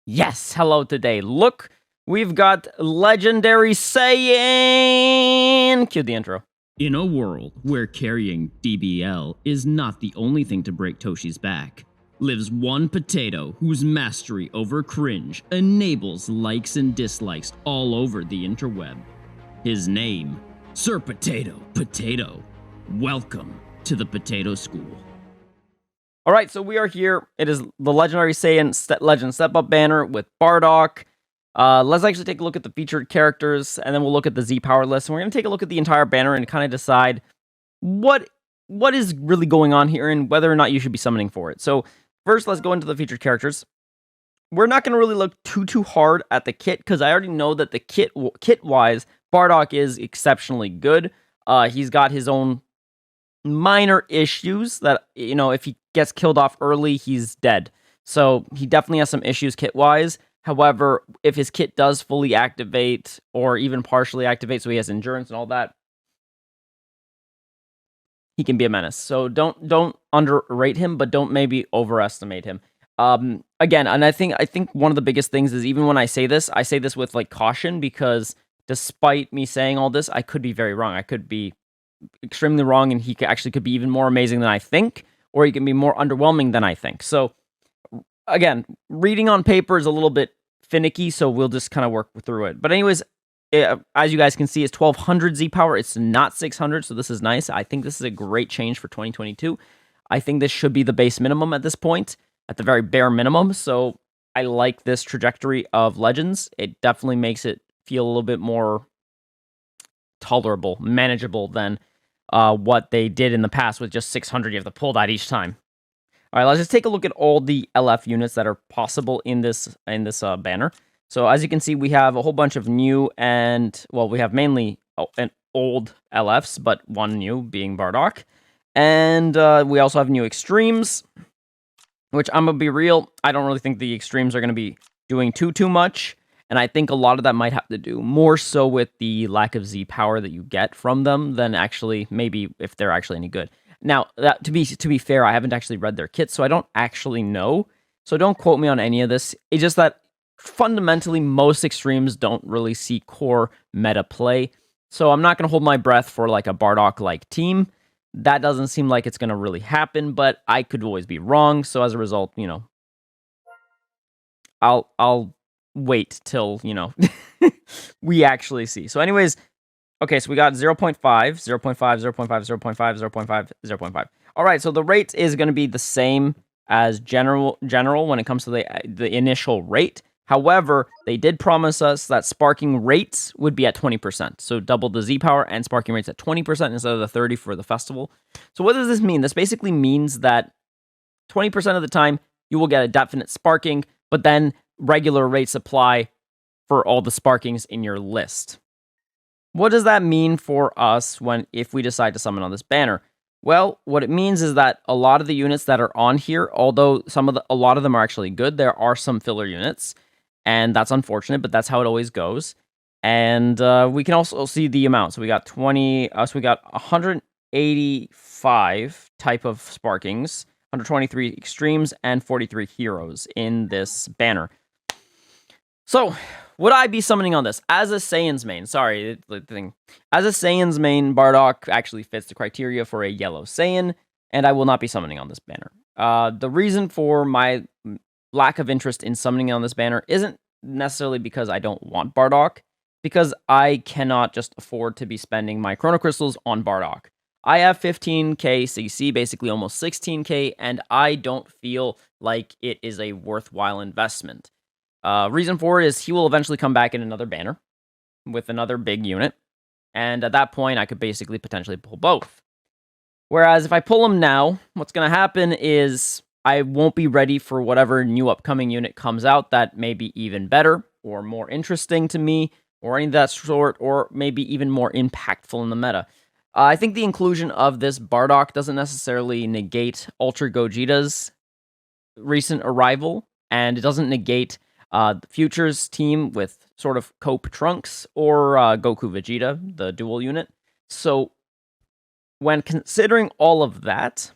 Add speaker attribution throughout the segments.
Speaker 1: Yes, hello today. Look, we've got Legendary Saiyan. Cue the intro.
Speaker 2: In a world where carrying DBL is not the only thing to break Toshi's back, lives one potato whose mastery over cringe enables likes and dislikes all over the interweb. His name, Sir Potato Potato. Welcome to the Potato School.
Speaker 1: All right, so we are here. It is the Legendary Saiyan Legend Step Up banner with Bardock. Let's actually take a look at the featured characters, and then we'll look at the Z power list. And we're going to take a look at the entire banner and kind of decide what is really going on here and whether or not you should be summoning for it. So first, let's go into the featured characters. We're not going to really look too hard at the kit because I already know that the kit-wise, Bardock is exceptionally good. He's got his own minor issues that, you know, if he gets killed off early, he's dead. So he definitely has some issues kit-wise. However, if his kit does fully activate or even partially activate, so he has endurance and all that, he can be a menace. So don't underrate him, but don't maybe overestimate him. Again, and I think one of the biggest things is, even when I say this with like caution, because despite me saying all this, I could be very wrong. I could be extremely wrong, and he could be even more amazing than I think, or he can be more underwhelming than I think. So again, reading on paper is a little bit finicky, so we'll just kind of work through it. But anyways, as you guys can see, it's 1200 Z power. It's not 600, so this is nice. I think this is a great change for 2022. I think this should be the base minimum at this point, at the very bare minimum. So I like this trajectory of Legends. It definitely makes it feel a little bit more tolerable, manageable than what they did in the past with just 600. You have to pull that each time. All right, let's just take a look at all the LF units that are possible in this banner. So as you can see, we have a whole bunch of new and, well, we have mainly an old LFs, but one new being Bardock. And we also have new extremes, which I'm going to be real, I don't really think the extremes are going to be doing too much. And I think a lot of that might have to do more so with the lack of Z power that you get from them than actually maybe if they're actually any good. Now, to be fair, I haven't actually read their kits, so I don't actually know. So don't quote me on any of this. It's just that fundamentally, most extremes don't really see core meta play. So I'm not going to hold my breath for like a Bardock-like team. That doesn't seem like it's going to really happen, but I could always be wrong. So as a result, you know, I'll wait till, you know, we actually see. So anyways, okay, so we got 0.5, 0.5, 0.5, 0.5, 0.5, 0.5. All right, so the rate is going to be the same as general when it comes to the initial rate. However, they did promise us that sparking rates would be at 20%. So double the Z power and sparking rates at 20% instead of the 30 for the festival. So what does this mean? This basically means that 20% of the time you will get a definite sparking, but then regular rates apply for all the sparkings in your list. What does that mean for us if we decide to summon on this banner? Well, what it means is that a lot of the units that are on here, although a lot of them are actually good, there are some filler units, and that's unfortunate, but that's how it always goes. And we can also see the amount. So we got 185 type of sparkings, 123 extremes, and 43 heroes in this banner. So, would I be summoning on this? As a Saiyan's main, sorry, the thing. As a Saiyan's main, Bardock actually fits the criteria for a yellow Saiyan, and I will not be summoning on this banner. The reason for my lack of interest in summoning on this banner isn't necessarily because I don't want Bardock, because I cannot just afford to be spending my chrono crystals on Bardock. I have 15k CC, basically almost 16k, and I don't feel like it is a worthwhile investment. Reason for it is he will eventually come back in another banner with another big unit, and at that point I could basically potentially pull both. Whereas if I pull him now, what's going to happen is I won't be ready for whatever new upcoming unit comes out that may be even better or more interesting to me or any of that sort, or maybe even more impactful in the meta. I think the inclusion of this Bardock doesn't necessarily negate Ultra Gogeta's recent arrival, and it doesn't negate the Futures team with sort of Cope Trunks or Goku Vegeta, the dual unit. So when considering all of that,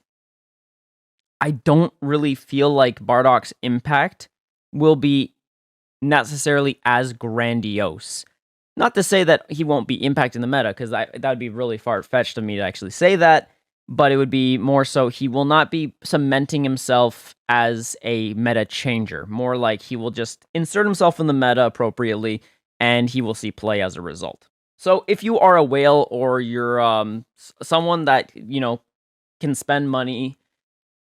Speaker 1: I don't really feel like Bardock's impact will be necessarily as grandiose. Not to say that he won't be impacting the meta, because that would be really far-fetched of me to actually say that, but it would be more so he will not be cementing himself as a meta changer. More like he will just insert himself in the meta appropriately, and he will see play as a result. So if you are a whale, or you're someone that, can spend money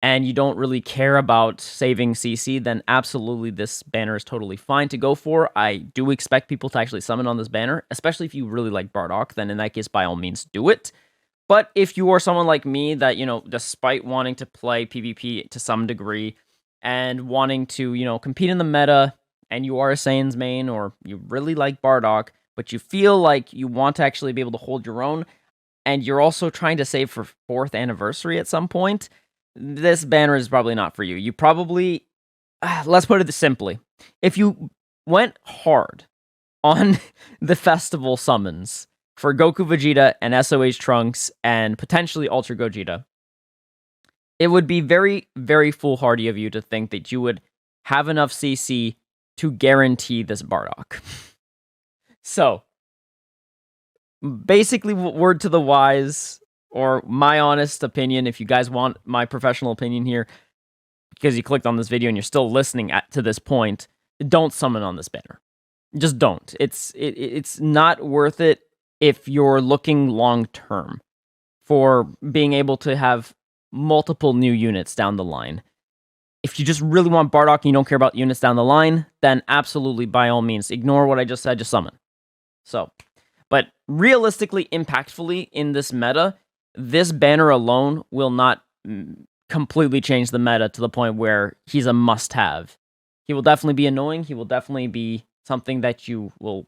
Speaker 1: and you don't really care about saving CC, then absolutely this banner is totally fine to go for. I do expect people to actually summon on this banner, especially if you really like Bardock, then in that case, by all means, do it. But if you are someone like me that, despite wanting to play PvP to some degree and wanting to, compete in the meta, and you are a Saiyan's main, or you really like Bardock, but you feel like you want to actually be able to hold your own, and you're also trying to save for 4th anniversary at some point, this banner is probably not for you. You probably, let's put it simply, if you went hard on the festival summons for Goku Vegeta and SOH Trunks and potentially Ultra Gogeta, it would be very, very foolhardy of you to think that you would have enough CC to guarantee this Bardock. So, basically, word to the wise, or my honest opinion, if you guys want my professional opinion here, because you clicked on this video and you're still listening to this point, don't summon on this banner. Just don't. It's not worth it if you're looking long term for being able to have multiple new units down the line. If you just really want Bardock and you don't care about units down the line, then absolutely, by all means, ignore what I just said, just summon. So, but realistically, impactfully in this meta, this banner alone will not completely change the meta to the point where he's a must-have. He will definitely be annoying. He will definitely be something that you will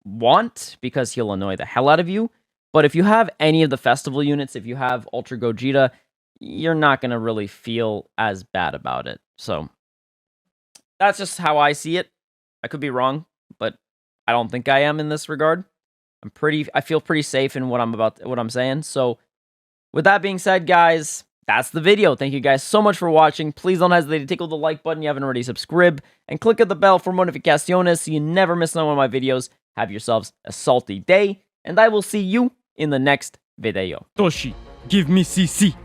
Speaker 1: want, because he'll annoy the hell out of you. But if you have any of the festival units, if you have Ultra Gogeta, you're not going to really feel as bad about it. So, that's just how I see it. I could be wrong, but I don't think I am in this regard. I feel pretty safe in what I'm saying. So, with that being said, guys, that's the video. Thank you guys so much for watching. Please don't hesitate to tickle the like button if you haven't already subscribed, and click at the bell for notificaciones so you never miss one of my videos. Have yourselves a salty day, and I will see you in the next video.
Speaker 3: Toshi, give me CC.